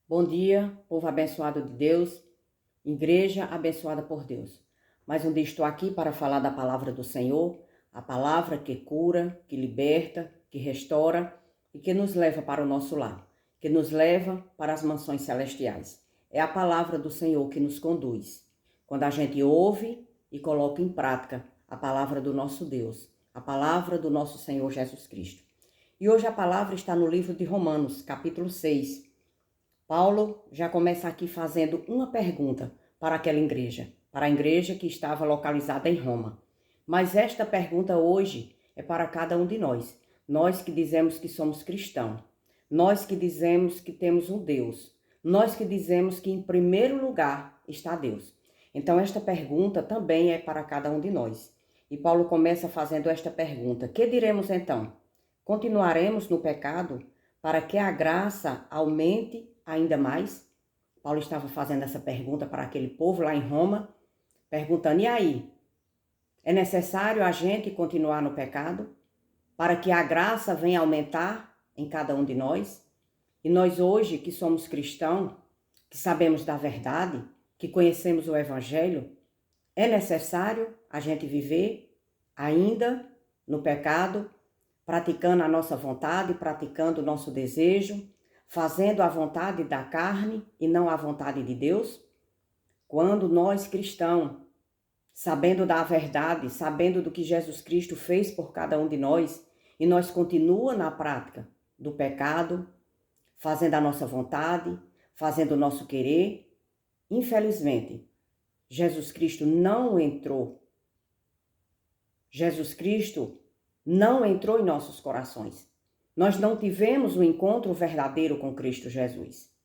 Bom dia, povo abençoado de Deus, igreja abençoada por Deus. Mais um dia estou aqui para falar da palavra do Senhor, a palavra que cura, que liberta, que restaura e que nos leva para o nosso lar, que nos leva para as mansões celestiais. É a palavra do Senhor que nos conduz. Quando a gente ouve e coloca em prática a palavra do nosso Deus, a palavra do nosso Senhor Jesus Cristo. E hoje a palavra está no livro de Romanos, capítulo 6. Paulo já começa aqui fazendo uma pergunta para aquela igreja, para a igreja que estava localizada em Roma. Mas esta pergunta hoje é para cada um de nós. Nós que dizemos que somos cristãos, nós que dizemos que temos um Deus, nós que dizemos que em primeiro lugar está Deus. Então esta pergunta também é para cada um de nós. E Paulo começa fazendo esta pergunta: que diremos então? Continuaremos no pecado para que a graça aumente ainda mais? Paulo estava fazendo essa pergunta para aquele povo lá em Roma, perguntando: e aí? É necessário a gente continuar no pecado para que a graça venha aumentar em cada um de nós? E nós hoje que somos cristãos, que sabemos da verdade, que conhecemos o Evangelho, é necessário a gente viver ainda no pecado, praticando a nossa vontade, praticando o nosso desejo, fazendo a vontade da carne e não a vontade de Deus? Quando nós cristãos, sabendo da verdade, sabendo do que Jesus Cristo fez por cada um de nós, e nós continua na prática do pecado, fazendo a nossa vontade, fazendo o nosso querer, infelizmente, Jesus Cristo não entrou. Jesus Cristo não entrou em nossos corações. Nós não tivemos um encontro verdadeiro com Cristo Jesus.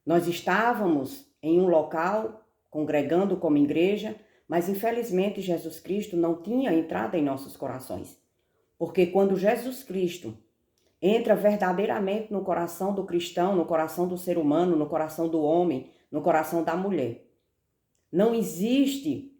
Nós estávamos em um local, congregando como igreja, mas infelizmente Jesus Cristo não tinha entrado em nossos corações. Porque quando Jesus Cristo entra verdadeiramente no coração do cristão, no coração do ser humano, no coração do homem, no coração da mulher, não existe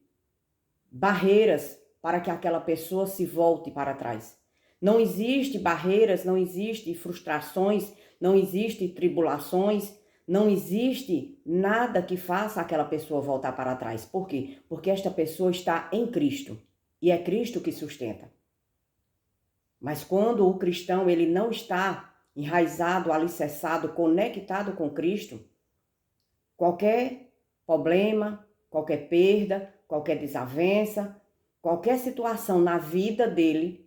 barreiras para que aquela pessoa se volte para trás. Não existe barreiras, não existe frustrações, não existe tribulações, não existe nada que faça aquela pessoa voltar para trás. Por quê? Porque esta pessoa está em Cristo e é Cristo que sustenta. Mas quando o cristão ele não está enraizado, alicerçado, conectado com Cristo, qualquer problema, qualquer perda, qualquer desavença, qualquer situação na vida dele,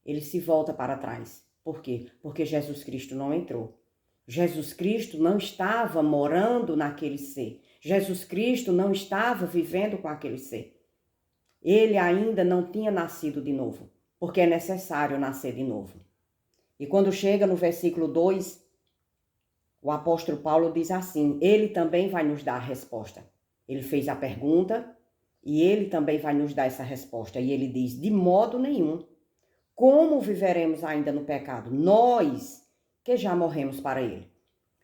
ele se volta para trás. Por quê? Porque Jesus Cristo não entrou. Jesus Cristo não estava morando naquele ser. Jesus Cristo não estava vivendo com aquele ser. Ele ainda não tinha nascido de novo, porque é necessário nascer de novo. E quando chega no versículo 2, o apóstolo Paulo diz assim: ele também vai nos dar a resposta. Ele fez a pergunta e ele também vai nos dar essa resposta. E ele diz: de modo nenhum. Como viveremos ainda no pecado? Nós que já morremos para ele.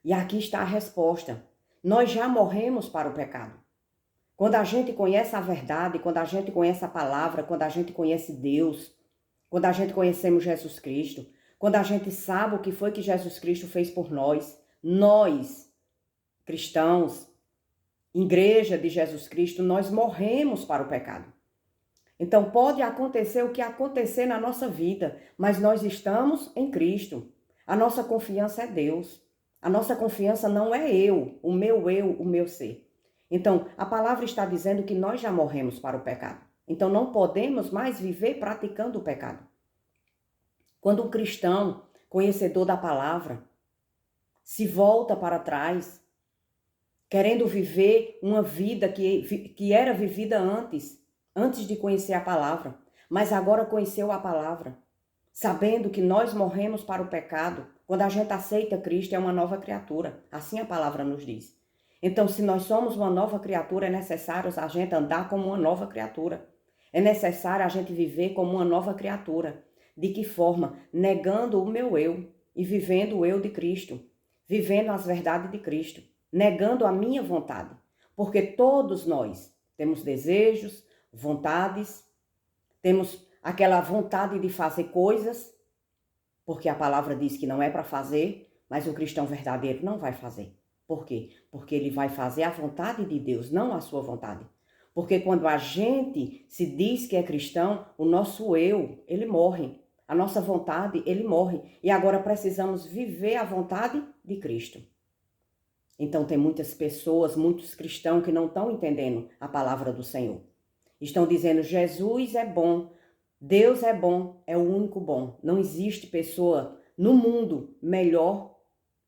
E aqui está a resposta. Nós já morremos para o pecado. Quando a gente conhece a verdade, quando a gente conhece a palavra, quando a gente conhece Deus, quando a gente conhecemos Jesus Cristo, quando a gente sabe o que foi que Jesus Cristo fez por nós, cristãos, igreja de Jesus Cristo, nós morremos para o pecado. Então pode acontecer o que acontecer na nossa vida, mas nós estamos em Cristo. A nossa confiança é Deus. A nossa confiança não é eu, o meu ser. Então a palavra está dizendo que nós já morremos para o pecado. Então não podemos mais viver praticando o pecado. Quando um cristão, conhecedor da palavra, se volta para trás, querendo viver uma vida que era vivida antes de conhecer a palavra, mas agora conheceu a palavra, sabendo que nós morremos para o pecado. Quando a gente aceita Cristo, é uma nova criatura, assim a palavra nos diz. Então, se nós somos uma nova criatura, é necessário a gente andar como uma nova criatura. É necessário a gente viver como uma nova criatura. De que forma? Negando o meu eu e vivendo o eu de Cristo, vivendo as verdades de Cristo, negando a minha vontade. Porque todos nós temos desejos, vontades, temos aquela vontade de fazer coisas, porque a palavra diz que não é para fazer, mas o cristão verdadeiro não vai fazer. Por quê? Porque ele vai fazer a vontade de Deus, não a sua vontade. Porque quando a gente se diz que é cristão, o nosso eu, ele morre. A nossa vontade, ele morre. E agora precisamos viver a vontade de Cristo. Então tem muitas pessoas, muitos cristãos que não estão entendendo a palavra do Senhor. Estão dizendo, Jesus é bom, Deus é bom, é o único bom. Não existe pessoa no mundo melhor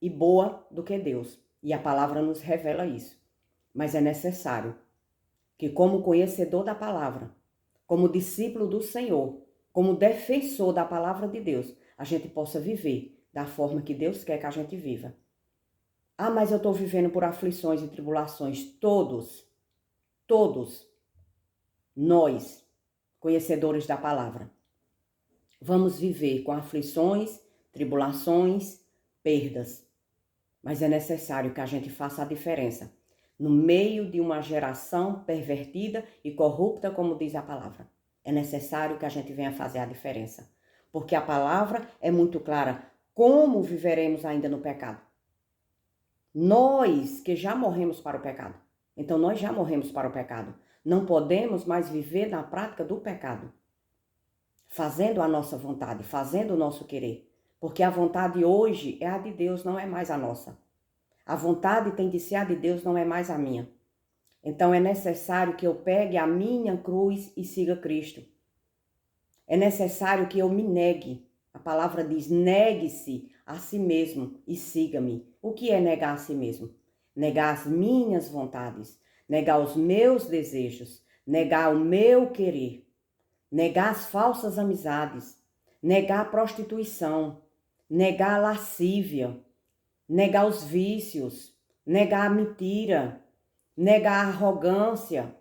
e boa do que Deus. E a palavra nos revela isso. Mas é necessário que, como conhecedor da palavra, como discípulo do Senhor, como defensor da palavra de Deus, a gente possa viver da forma que Deus quer que a gente viva. Ah, mas eu estou vivendo por aflições e tribulações. Todos, nós, conhecedores da palavra, vamos viver com aflições, tribulações, perdas. Mas é necessário que a gente faça a diferença no meio de uma geração pervertida e corrupta, como diz a palavra. É necessário que a gente venha fazer a diferença. Porque a palavra é muito clara. Como viveremos ainda no pecado? Nós que já morremos para o pecado. Então nós já morremos para o pecado. Não podemos mais viver na prática do pecado. Fazendo a nossa vontade, fazendo o nosso querer. Porque a vontade hoje é a de Deus, não é mais a nossa. A vontade tem de ser a de Deus, não é mais a minha. Então é necessário que eu pegue a minha cruz e siga Cristo. É necessário que eu me negue. A palavra diz, negue-se a si mesmo e siga-me. O que é negar a si mesmo? Negar as minhas vontades, negar os meus desejos, negar o meu querer, negar as falsas amizades, negar a prostituição, negar a lascívia, negar os vícios, negar a mentira, negar a arrogância,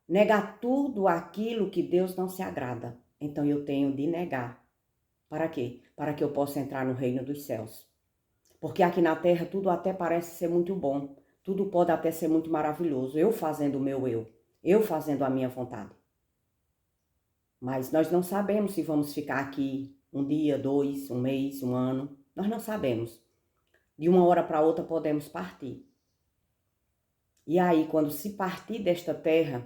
negar tudo aquilo que Deus não se agrada. Então eu tenho de negar. Para quê? Para que eu possa entrar no reino dos céus. Porque aqui na terra tudo até parece ser muito bom, tudo pode até ser muito maravilhoso, eu fazendo o meu eu fazendo a minha vontade. Mas nós não sabemos se vamos ficar aqui um dia, 2, um mês, um ano, nós não sabemos. De uma hora para outra podemos partir. E aí, quando se partir desta terra,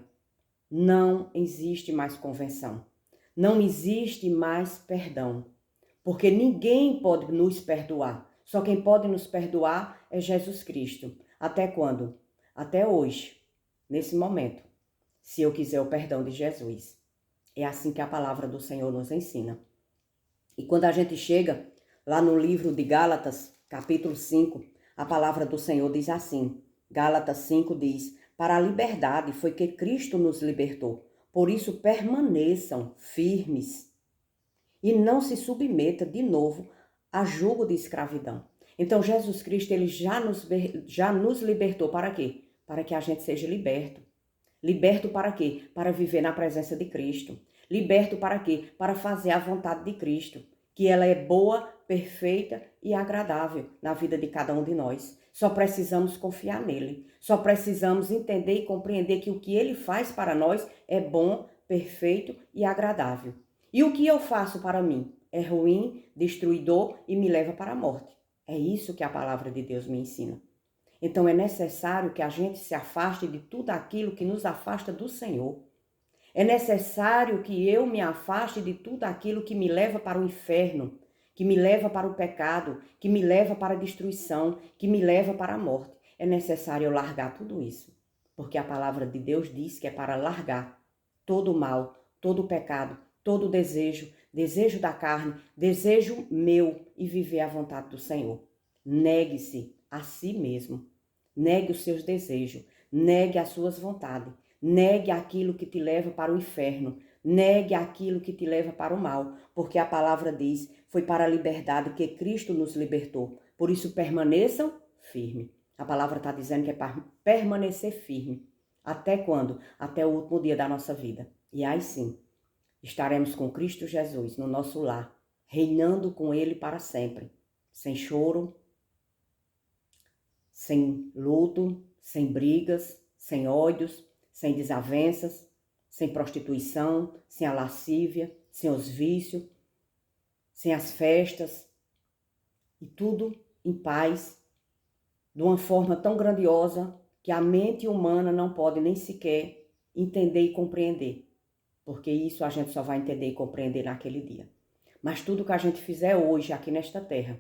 não existe mais convenção. Não existe mais perdão. Porque ninguém pode nos perdoar. Só quem pode nos perdoar é Jesus Cristo. Até quando? Até hoje, nesse momento, se eu quiser o perdão de Jesus. É assim que a palavra do Senhor nos ensina. E quando a gente chega lá no livro de Gálatas, capítulo 5, a palavra do Senhor diz assim, Gálatas 5 diz, para a liberdade foi que Cristo nos libertou, por isso permaneçam firmes e não se submeta de novo a jugo de escravidão. Então Jesus Cristo ele já nos libertou para quê? Para que a gente seja liberto. Liberto para quê? Para viver na presença de Cristo. Liberto para quê? Para fazer a vontade de Cristo, que ela é boa, perfeita e agradável na vida de cada um de nós. Só precisamos confiar nele. Só precisamos entender e compreender que o que ele faz para nós é bom, perfeito e agradável. E o que eu faço para mim é ruim, destruidor e me leva para a morte. É isso que a palavra de Deus me ensina. Então é necessário que a gente se afaste de tudo aquilo que nos afasta do Senhor. É necessário que eu me afaste de tudo aquilo que me leva para o inferno, que me leva para o pecado, que me leva para a destruição, que me leva para a morte. É necessário eu largar tudo isso, porque a palavra de Deus diz que é para largar todo o mal, todo o pecado, todo o desejo, desejo da carne, desejo meu e viver a vontade do Senhor. Negue-se a si mesmo. Negue os seus desejos, negue as suas vontades, negue aquilo que te leva para o inferno, negue aquilo que te leva para o mal, porque a palavra diz, foi para a liberdade que Cristo nos libertou. Por isso permaneçam firmes. A palavra está dizendo que é para permanecer firme. Até quando? Até o último dia da nossa vida. E aí sim, estaremos com Cristo Jesus no nosso lar, reinando com Ele para sempre, sem choro, sem luto, sem brigas, sem ódios, sem desavenças, sem prostituição, sem a lascívia, sem os vícios, sem as festas, e tudo em paz, de uma forma tão grandiosa que a mente humana não pode nem sequer entender e compreender, porque isso a gente só vai entender e compreender naquele dia. Mas tudo que a gente fizer hoje aqui nesta terra,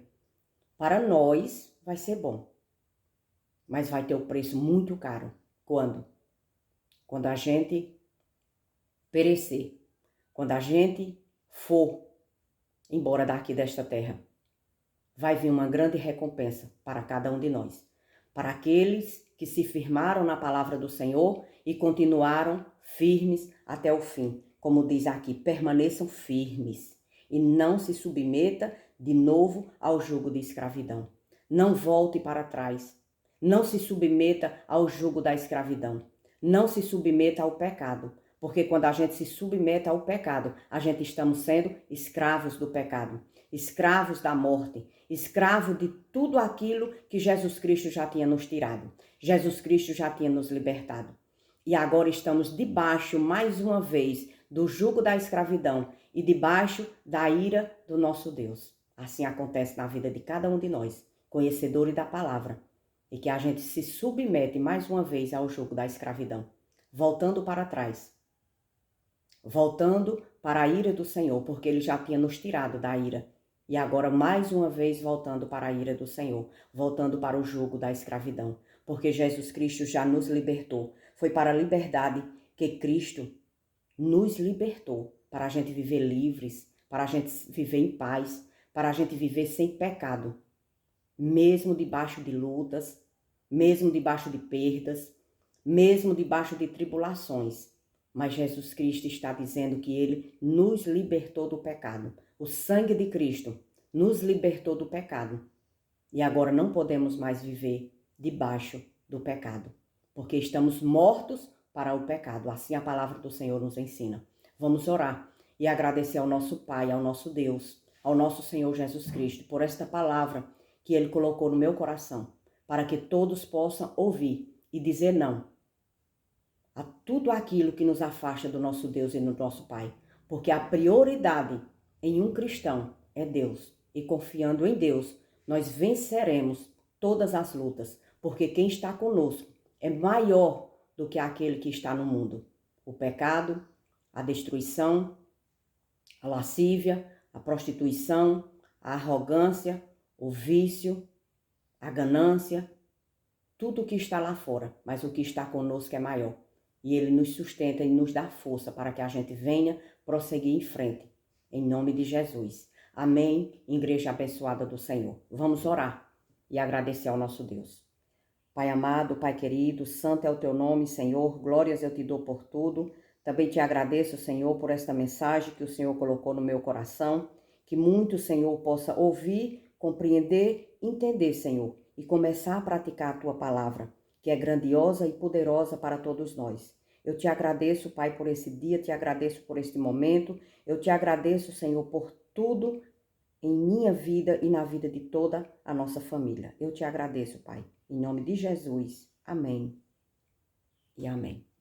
para nós vai ser bom, mas vai ter o preço muito caro. Quando? Quando a gente perecer, quando a gente for embora daqui desta terra, vai vir uma grande recompensa para cada um de nós, para aqueles que se firmaram na palavra do Senhor e continuaram firmes até o fim. Como diz aqui, permaneçam firmes e não se submeta de novo ao jugo de escravidão. Não volte para trás. Não se submeta ao jugo da escravidão. Não se submeta ao pecado, porque quando a gente se submete ao pecado, a gente estamos sendo escravos do pecado, escravos da morte, escravos de tudo aquilo que Jesus Cristo já tinha nos tirado. Jesus Cristo já tinha nos libertado. E agora estamos debaixo, mais uma vez, do jugo da escravidão e debaixo da ira do nosso Deus. Assim acontece na vida de cada um de nós, conhecedores da palavra, e que a gente se submete mais uma vez ao jugo da escravidão, voltando para trás, voltando para a ira do Senhor, porque Ele já tinha nos tirado da ira. E agora, mais uma vez, voltando para a ira do Senhor, voltando para o jugo da escravidão, porque Jesus Cristo já nos libertou. Foi para a liberdade que Cristo nos libertou, para a gente viver livres, para a gente viver em paz, para a gente viver sem pecado, mesmo debaixo de lutas, mesmo debaixo de perdas, mesmo debaixo de tribulações. Mas Jesus Cristo está dizendo que Ele nos libertou do pecado. O sangue de Cristo nos libertou do pecado. E agora não podemos mais viver debaixo do pecado, porque estamos mortos para o pecado. Assim a palavra do Senhor nos ensina. Vamos orar e agradecer ao nosso Pai, ao nosso Deus, ao nosso Senhor Jesus Cristo, por esta palavra que Ele colocou no meu coração, para que todos possam ouvir e dizer não a tudo aquilo que nos afasta do nosso Deus e do nosso Pai. Porque a prioridade em um cristão é Deus. E confiando em Deus, nós venceremos todas as lutas. Porque quem está conosco é maior do que aquele que está no mundo. O pecado, a destruição, a lascívia, a prostituição, a arrogância, o vício, a ganância, tudo o que está lá fora. Mas o que está conosco é maior. E Ele nos sustenta e nos dá força para que a gente venha prosseguir em frente. Em nome de Jesus. Amém, igreja abençoada do Senhor. Vamos orar e agradecer ao nosso Deus. Pai amado, Pai querido, santo é o teu nome, Senhor. Glórias eu te dou por tudo. Também te agradeço, Senhor, por esta mensagem que o Senhor colocou no meu coração. Que muito, Senhor, possa ouvir, compreender, entender, Senhor. E começar a praticar a tua palavra, que é grandiosa e poderosa para todos nós. Eu te agradeço, Pai, por esse dia, te agradeço por este momento, eu te agradeço, Senhor, por tudo em minha vida e na vida de toda a nossa família. Eu te agradeço, Pai, em nome de Jesus. Amém e amém.